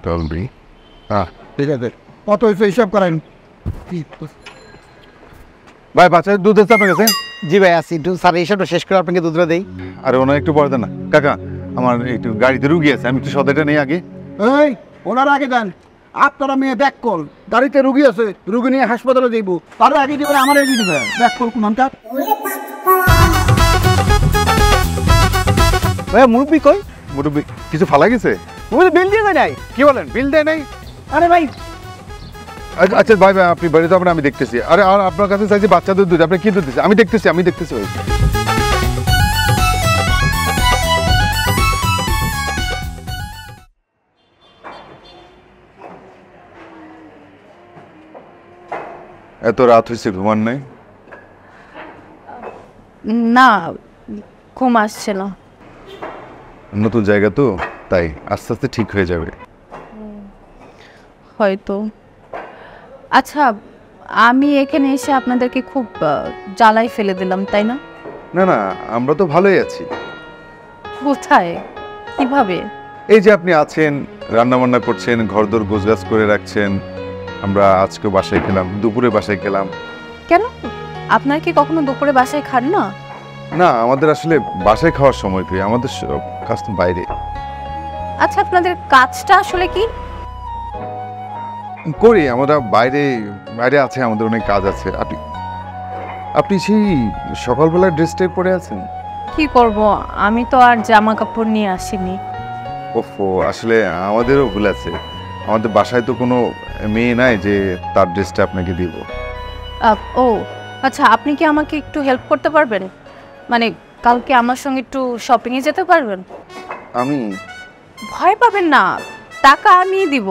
টল B. হ্যাঁ ঠিক আছে, কত হয়েছে হিসাব করেন। ভাই বাচ্চার দুধ আছে আপনার কাছে? জি ভাই আসি, একটু স্যার হিসাবটা শেষ করে আপনাকে দুধটা দেই। আরে ওনার একটু পরে দেন না কাকা, আমার একটু গাড়িতে রুগী আছে, আমি একটু সদাইটা নেই আগে। এই ওনার আগে দেন, আপনারা মেয়ে ব্যাক কল, গাড়িতে রুগী আছে, রুগী নিয়ে হাসপাতালে দিব, তার আগে দিবেন আমার আগে দিবে ব্যাক কল কোনটা। ভাই মুরব্বি কই? মুরব্বী কিছু ফালা গেছে? বিল দিয়ে যায় নাই? কি বলেন, বিল দেয় নাই? আরে ভাই আচ্ছা ভাই ভাই আপনি বাড়িতে আপনার, আমি দেখতেছি। আরে আর আপনার কাছে চাইছি বাচ্চাদের দুধ, আপনি কি দুধ দিচ্ছেন? আমি দেখতেছি ভাই। এত রাত হয়েছে, ঘুমান নাই? না, ঘুম আসছে না। নতুন জায়গা তো, তাই আস্তে আস্তে ঠিক হয়ে যাবে হয়তো। আচ্ছা, আমি এখানে এসে আপনাদেরকে খুব জ্বালাই ফেলে দিলাম, তাই না? না না, আমরা তো ভালোই আছি। কোথায়, কিভাবে? এই যে আপনি আছেন, রান্না বান্না করছেন, ঘরদোর গোছগাছ করে রাখছেন। আমরা আজকে বাসায় খেলাম, দুপুরে বাসায় খেলাম। কেন, আপনার কি কখনো দুপুরে বাসায় খান না? না, আমাদের আসলে বাসায় খাওয়ার সময় কি, আমাদের সব কাজ তো বাইরে। আচ্ছা, আপনাদের কাজটা আসলে কি করি? আমরা বাইরে বাইরে আছে, আমাদের অনেক কাজ আছে। আপনি সেই সকালবেলার ড্রেসটাই পরে আছেন? কি করব, আমি তো আর জামা কাপড় নিয়ে আসিনি। ওফো, আসলে আমাদেরও ভুল আছে। আমাদের বাসায় তো কোনো মেয়ে নাই যে তার ড্রেসটা আপনাকে দিব। ও আচ্ছা, আপনি কি আমাকে একটু হেল্প করতে পারবেন? মানে কালকে আমার সঙ্গে একটু শপিংয়ে যেতে পারবেন? আমি? ভয় পাবেন না, টাকা আমিই দিব,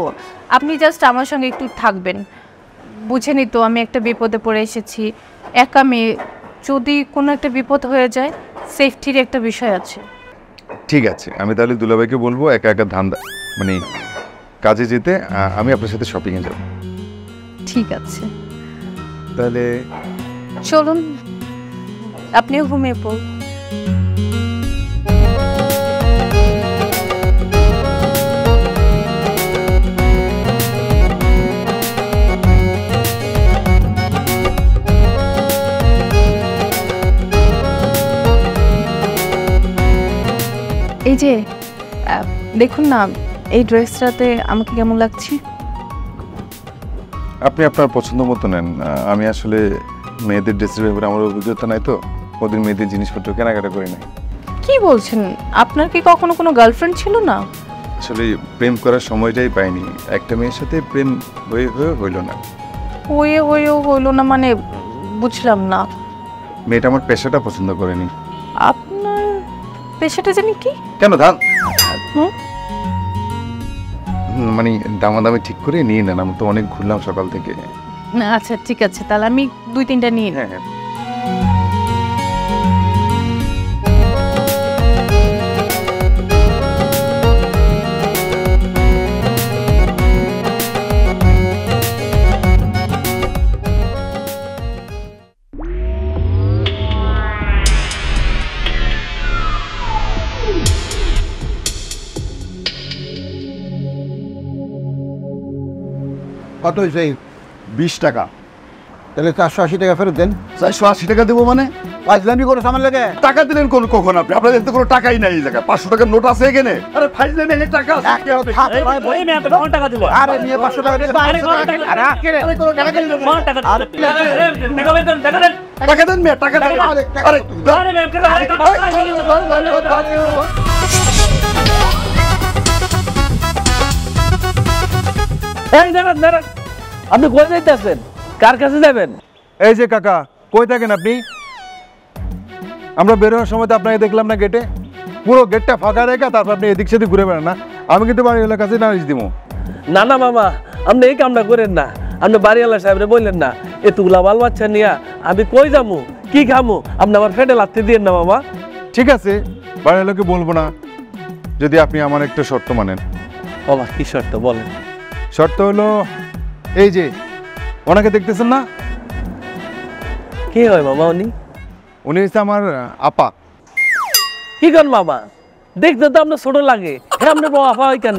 আপনি জাস্ট আমার সঙ্গে একটু থাকবেন। বুঝেনি তো, আমি একটা বিপদে পড়ে এসেছি, একা মেয়ে, যদি কোনো একটা বিপদ হয়ে যায়, সেফটির একটা বিষয় আছে। ঠিক আছে, আমি তাহলে দুলাভাইকে বলবো একা একা ধান্দা মানে কাজে যেতে, আমি আপনার সাথে শপিংয়ে যাব। ঠিক আছে, তাহলে চলুন, আপনিও ঘুমিয়ে পড়ুন। এই যে দেখুন না, এই ড্রেসটাতে আমাকে কেমন লাগছে? আপনি আপনার পছন্দ মতো নেন। আমি আসলে মেয়েদের ড্রেসের ব্যাপারে আমার অভিজ্ঞতা নাই তো, ওদের মেয়েদের জিনিসপত্র কেনাকাটা করি নাই। কি বলছেন, আপনার কি কখনো কোনো গার্লফ্রেন্ড ছিল না? আসলে প্রেম করার সময়টাই পাইনি, একটা মেয়ের সাথে প্রেম হইল না। হইলো না মানে বুঝলাম না। মেয়েটা আমার পেশাটা পছন্দ করেনি। আপনার পেশাটা জানি কি? কেন ধান মানে দামাদামি ঠিক করে নিয়ে নেন, আমি তো অনেক ঘুরলাম সকাল থেকে। আচ্ছা ঠিক আছে, তাহলে আমি 2-3টা নিয়ে। হ্যাঁ হ্যাঁ। কত হয়েছে? 20 টাকা। তাহলে 480 টাকা ফেরত দেন। 480 টাকা দেবো মানে? ফাইজলামি করে সামান লাগে। টাকা দিলেন কখন আপনি? আপনাদের তো কোনো টাকাই নাই এই জায়গায়। 500 টাকার নোট আছে এখানে? আরে ফাইজলামি এনে টাকা আছে। এই মেয়ে তো টাকা দিব। আরে নিয়ে 500 টাকা দিয়ে আরে আরে আরে কোনো টাকা দিন না। আরে টাকা দেন মেয়ে, টাকা দেন। আরে এই দাঁড়ান, আপনি কই যাইতেছেন? কার কাছে যাবেন? এই যে কাকা, কই থাকেন আপনি? আমরা বেরোনোর সময় তো আপনাকে দেখলাম না গেটে, পুরো গেটটা ফাঁকা রেখে তারপর আপনি এদিক সেদিক ঘুরে বেড়ান না। আমি কিন্তু বাড়িওয়ালার কাছে নালিশ দিব। না মামা, আপনি এই কামটা করেন না। আপনি বাড়িওয়ালা সাহেবরে বললেন না, এতগুলা বাল বাচ্চা নিয়া আমি কই যামু, কি খামু? আপনি আমার ফেটে লাথি দিয়েন না মামা। ঠিক আছে, বাড়িওয়ালাকে বলবো না, যদি আপনি আমার একটা শর্ত মানেন। বাবা কি শর্ত বলেন? শর্ত হলো এই যে ওনাকে দেখতেছেন না, কি হয় মামা উনি? উনি হচ্ছে আমার আপা। কি করেন মামা? দেখতে তো আপনার ছোট লাগে, হ্যাঁ আপনার বউ আপা হয় কেন?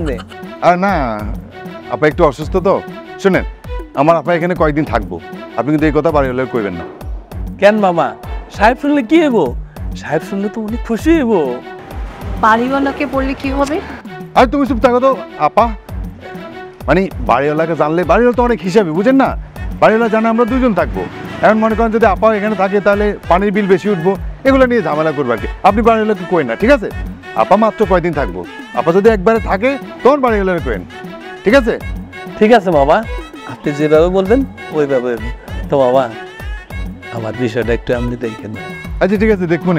আর না, আপা একটু অসুস্থ তো। শুনেন, আমার আপা এখানে কয়েকদিন থাকবো, আপনি কিন্তু এই কথা বাড়িওয়ালা কইবেন না। কেন মামা, সাহেব শুনলে কি হইব? সাহেব শুনলে তো অনেক খুশি হইব। বাড়িওয়ালাকে বললে কি হবে? আর তুমি চুপ থাকো তো আপা। মানে বাড়িওয়ালাকে জানলে, বাড়িওয়ালা তো অনেক হিসাবে, বুঝেন না? বাড়িওয়ালা জানে আমরা দুজন থাকবো। এখন মনে করেন যদি আপা এখানে থাকে তাহলে পানির বিল বেশি উঠবো, এগুলো নিয়ে ঝামেলা করবো আর কি। আপনি বাড়িওয়ালাকে কোয়েন না, ঠিক আছে? আপা মাত্র কয়দিন থাকবো, আপা যদি একবারে থাকে তখন বাড়িওয়ালাকে কোয়েন, ঠিক আছে? ঠিক আছে মামা, আপনি যেভাবে বলবেন ওইভাবে। তো মামা, আমার বিষয়টা একটু আপনি দেখেন। আচ্ছা ঠিক আছে, দেখুন।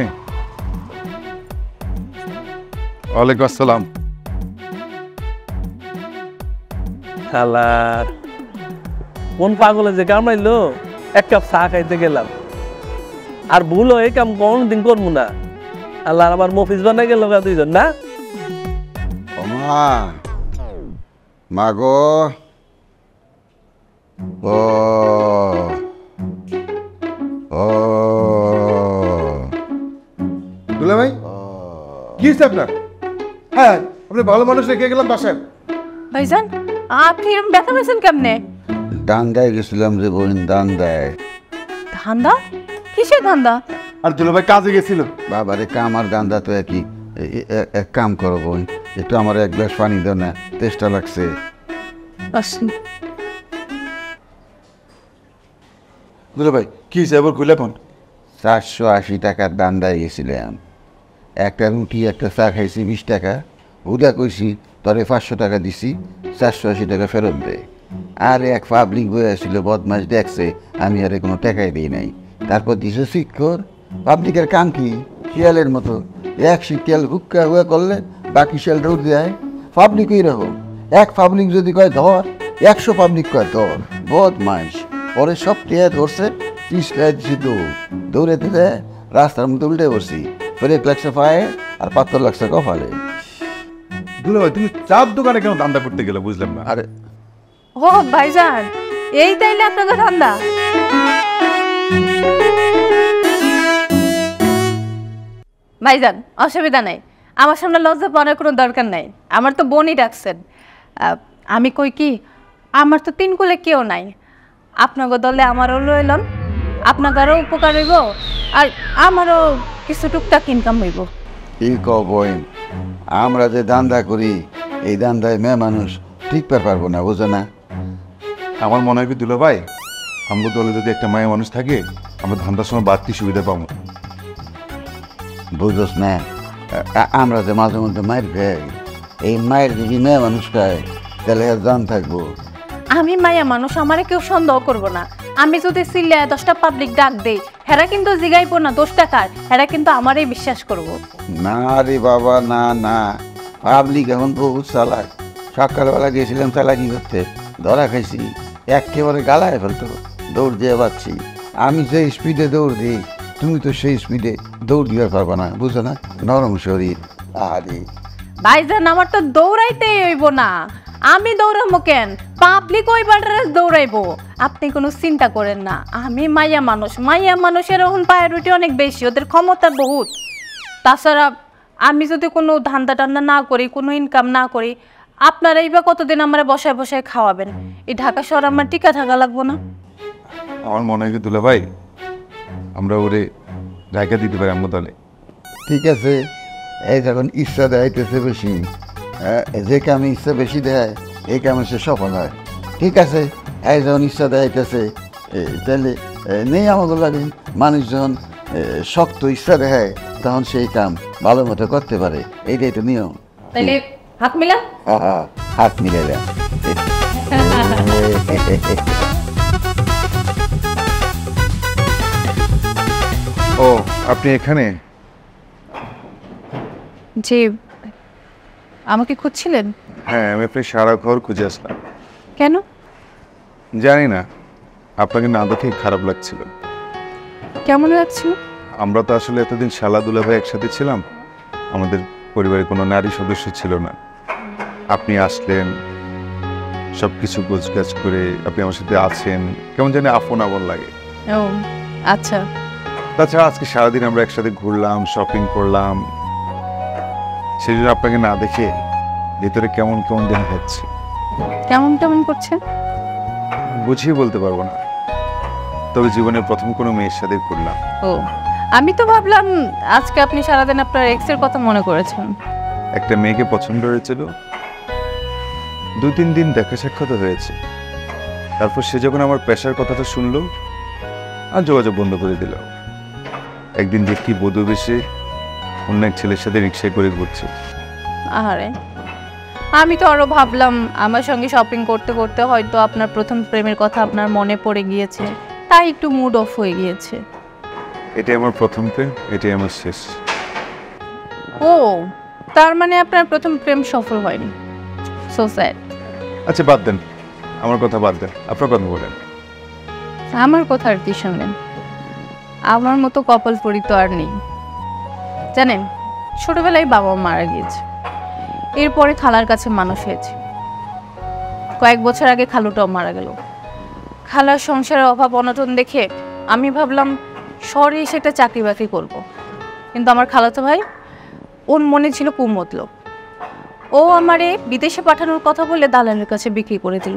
ওয়ালাইকুম আসসালাম। শালার কোন পাগলে যে কামড়াইলো, এক কাপ চা খাইতে গেলাম, আর ভুল এই কাম কোনদিন করবো না। আল্লাহ আমার মফিজ বানাই গেল দুইজন না। মা, মা গো, ও ও দুলা ভাই, কি হয়েছে আপনার? হ্যাঁ, আপনি ভালো মানুষ রেখে গেলাম বাসায়। ভাইজান, আপনি এরকম ব্যথা পেয়েছেন কেমনে? দান্দায় গেছিলাম যে বোন, দান্দায়। ধান্দা? কিসের ধান্দা? আর দুলা ভাই কাজে গেছিল। বাবারে, কাম আর দান্দা তো একই। এক কাম করো বোন, একটু আমার এক গ্লাস পানি দাও না, তেষ্টা লাগছে। দুলা ভাই কি হয়েছে এবার খুলে কোন? 480 টাকার দান্দায় গেছিলাম। একটা রুটি একটা চা খাইছি 20 টাকা। হুদা কইছি তরে 500 টাকা দিছি, 480 টাকা ফেরত দে। আর এক পাবলিক বই আসছিল, বদমাস দেখছে আমি আরে কোনো টাকাই দিই নাই। তারপর দিছে শিক্ষর। পাবলিকের কাম কি? শিয়ালের মতো এক শিয়াল হুক্কা হুয়া করলে বাকি শিয়ালটা উঠে যায়। পাবলিক এইরকম, এক পাবলিক যদি কয় ধর, 100 পাবলিক কয় ধর। বদমাস। পরে সব টিয়া ধরছে, 30 টাকা দিছি দৌড়ে দিলে রাস্তার মধ্যে উল্টে পড়ছি। ফেরে লাগছে পায়ে আর পাথর লাগছে কপালে। দুলা ভাই তুমি চার দোকানে কেন ধান্দা করতে গেলে বুঝলাম না। আরে ও ভাইজান, এই তাইলে আপনাকে ধান্দা? ভাইজান অসুবিধা নাই, আমার সামনে লজ্জা পাওয়ার কোনো দরকার নাই। আমার তো বোনই ডাকছেন। আমি কই কি, আমার তো 3 কুলে কেউ নাই। আপনাকে দলে আমারও লইলাম, আপনাদেরও উপকার হইব আর আমারও কিছু টুকটাক ইনকাম হইব। কি কবেন, আমরা যে দান্দা করি এই দান্দায় মেয়ে মানুষ টিকতে পারবো না, বুঝো না? আমার মনে হয় কি দুলা ভাই, আমগো দলে যদি একটা মায়া মানুষ থাকে আমরা ধান্দার সময় বাড়তি সুবিধা পাবো। বুঝোস না, আমরা যে মাঝে মধ্যে মায়ের খাই, এই মায়ের যদি মেয়ে মানুষ খায় তাহলে আর জান থাকবো। আমি মায়া মানুষ, আমারে কেউ সন্দেহ করবো না। আমি যদি সিলে 10টা পাবলিক ডাক দেই, হেরা কিন্তু জিগাইবো না 10 টাকার, হেরা কিন্তু আমারই বিশ্বাস করবো। না রে বাবা, না না, পাবলিক এখন বহুত চালাক। সকালবেলা গেছিলাম চালাকি করতে, ধরা খাইছি, একেবারে গালায় ফেলতো। দৌড় দিয়ে পাচ্ছি, আমি যে স্পিডে দৌড় দিই তুমি তো সেই স্পিডে দৌড় দিতে পারবা না, বুঝো না? নরম শরীর। আরে ভাইজান, আমার তো দৌড়াইতেই হইব না। আমি দৌড়াবো কেন? পাবলিক ওই বাটারে দৌড়াইবো। আপনি কোনো চিন্তা করেন না, আমি মাইয়া মানুষ। মাইয়া মানুষের এখন প্রায়োরিটি অনেক বেশি, ওদের ক্ষমতা বহুত। তাছাড়া আমি যদি কোনো ধান্দা টান্দা না করি, কোনো ইনকাম না করি, আপনারাই বা কতদিন আমরা বসায় বসায় খাওয়াবেন? এই ঢাকা শহর আমার টিকা থাকা লাগবো না? আমার মনে হয় কি দুলা ভাই, আমরা ওরে জায়গা দিতে পারি আমগো দলে। ঠিক আছে, এই যখন ইচ্ছা দেয়াইতেছে বেশি, যে কামে ইচ্ছা বেশি দেয় এই কামে সে সফল হয়। ঠিক আছে, এই যখন ইচ্ছা দেয়াইতেছে তাহলে নেই আমাদের লাগে। মানুষ যখন শক্ত ইচ্ছা দেয় তখন সেই কাম ভালো মতো করতে পারে, এইটাই তো নিয়ম। তাইলে হাত মিলা। হাত মিলে দেয়। ও আপনি এখানে? জি, আমাকে খুঁজছিলেন? হ্যাঁ, আমি আপনার সারা ঘর খুঁজে আসলাম। কেন? জানি না, আপনাকে না দেখে খারাপ লাগছিল। কেমন লাগছিল? আমরা তো আসলে এতদিন শালা দুলা ভাই একসাথে ছিলাম, আমাদের পরিবারে কোনো নারী সদস্য ছিল না। আপনি আসলেন, সব কিছু গোছগাছ করে আপনি আমার সাথে আছেন, কেমন জানি আপন আপন লাগে। ও আচ্ছা। তাছাড়া আজকে সারাদিন আমরা একসাথে ঘুরলাম, শপিং করলাম, সেই জন্য আপনাকে না দেখে ভিতরে কেমন কেমন দিন হচ্ছে, কেমন কেমন করছে? বুঝিয়ে বলতে পারবো না, তবে জীবনের প্রথম কোনো মেয়ের সাথে করলাম। ও, আমি তো ভাবলাম আজকে আপনি সারাদিন আপনার এক্সের কথা মনে করেছেন। একটা মেয়েকে পছন্দ হয়েছিল, 2-3 দিন দেখা সাক্ষাৎ হয়েছে, তারপর সে যখন আমার পেশার কথাটা শুনলো আর যোগাযোগ বন্ধ করে দিল। একদিন দেখি বধূ বেশে অন্য এক ছেলের সাথে রিক্সায় করে ঘুরছে। আহারে, আমি তো আরো ভাবলাম আমার সঙ্গে শপিং করতে করতে হয়তো আপনার প্রথম প্রেমের কথা আপনার মনে পড়ে গিয়েছে, তাই একটু মুড অফ হয়ে গিয়েছে। এটাই আমার প্রথম প্রেম, এটাই আমার শেষ। ও, তার মানে আপনার প্রথম প্রেম সফল হয়নি। So sad. আচ্ছা বাদ দেন, আমার কথা বাদ দেন, আপনার কথা বলেন। আমার কথা আর কি শুনলেন? আমার মতো কপাল পরি তো আর নেই। জানেন, ছোটবেলায় বাবা মারা গিয়েছে, এরপরে খালার কাছে মানুষ হয়েছে। কয়েক বছর আগে খালুটাও মারা গেল। খালার সংসারের অভাব অনটন দেখে আমি ভাবলাম শহরে এসে একটা চাকরি বাকরি করবো, কিন্তু আমার খালাতো ভাই, ওর মনে ছিল কুমতলব। ও আমারে বিদেশে পাঠানোর কথা বলে দালালের কাছে বিক্রি করে দিল।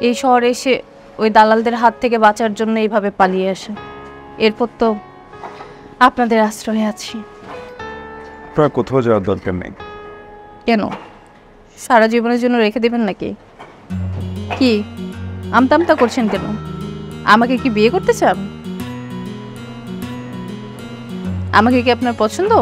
এই শহরে এসে ওই দালালদের হাত থেকে বাঁচার জন্য এইভাবে পালিয়ে আসে। এরপর তো আপনাদের আশ্রয়ে আছি। আপনার কোথাও যাওয়ার দরকার নেই। কেন, সারা জীবনের জন্য রেখে দেবেন নাকি? কি আমতা আমতা করছেন কেন? আমাকে কি বিয়ে করতে চান? আমাকে কি আপনার পছন্দ?